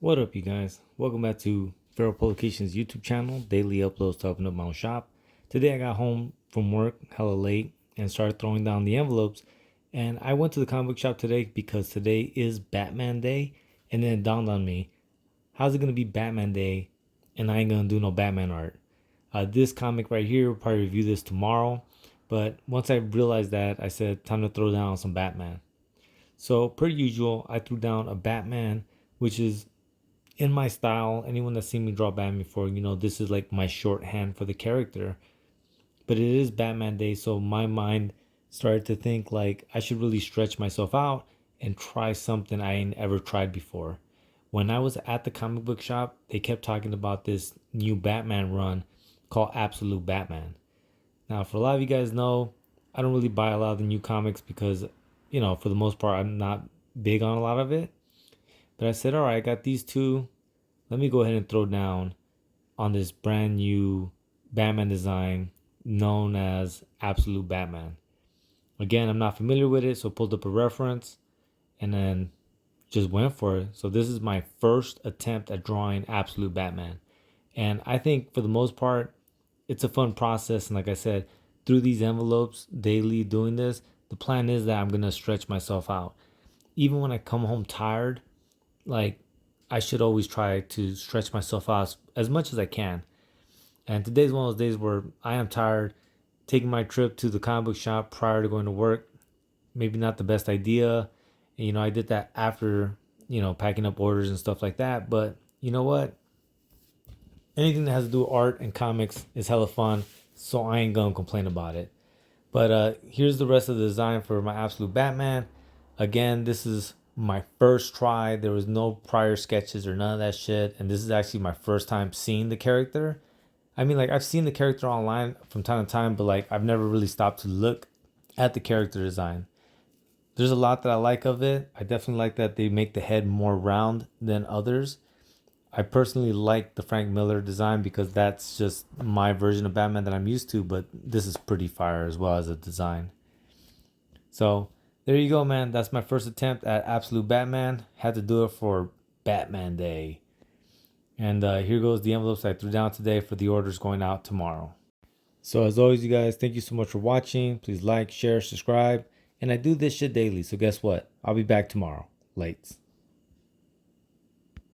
What up, you guys? Welcome back to Feral Publications YouTube channel, daily uploads to open up my own shop. Today I got home from work hella late and started throwing down the envelopes. And I went to the comic book shop today because today is Batman Day. And then it dawned on me, how's it going to be Batman Day and I ain't going to do no Batman art? This comic right here, we'll probably review this tomorrow. But once I realized that, I said, time to throw down some Batman. So, per usual, I threw down a Batman, which is in my style. Anyone that's seen me draw Batman before, this is like my shorthand for the character. But it is Batman Day, so my mind started to think like I should really stretch myself out and try something I ain't ever tried before. When I was at the comic book shop, they kept talking about this new Batman run called Absolute Batman. Now, for a lot of you guys know, I don't really buy a lot of the new comics because, for the most part, I'm not big on a lot of it. But I said, all right, I got these two. Let me go ahead and throw down on this brand new Batman design known as Absolute Batman. Again, I'm not familiar with it, so pulled up a reference and then just went for it. So this is my first attempt at drawing Absolute Batman. And I think for the most part, it's a fun process. And like I said, through these envelopes daily doing this, the plan is that I'm going to stretch myself out. Even when I come home tired, like I should always try to stretch myself out as much as I can. And today's one of those days where I am tired. Taking my trip to the comic book shop prior to going to work, maybe not the best idea. And, I did that after, packing up orders and stuff like that. But you know what? Anything that has to do with art and comics is hella fun. So I ain't going to complain about it. But here's the rest of the design for my Absolute Batman. Again, this is my first try. There was no prior sketches or none of that shit. And this is actually my first time seeing the character. I mean, like, I've seen the character online from time to time, but like I've never really stopped to look at the character design. There's a lot that I like of it. I definitely like that they make the head more round than others. I personally like the Frank Miller design because that's just my version of Batman that I'm used to, but this is pretty fire as well as a design. So there you go, man. That's my first attempt at Absolute Batman. Had to do it for Batman Day. And here goes the envelopes I threw down today for the orders going out tomorrow. So as always, you guys, thank you so much for watching. Please like, share, subscribe. And I do this shit daily. So guess what? I'll be back tomorrow. Lates.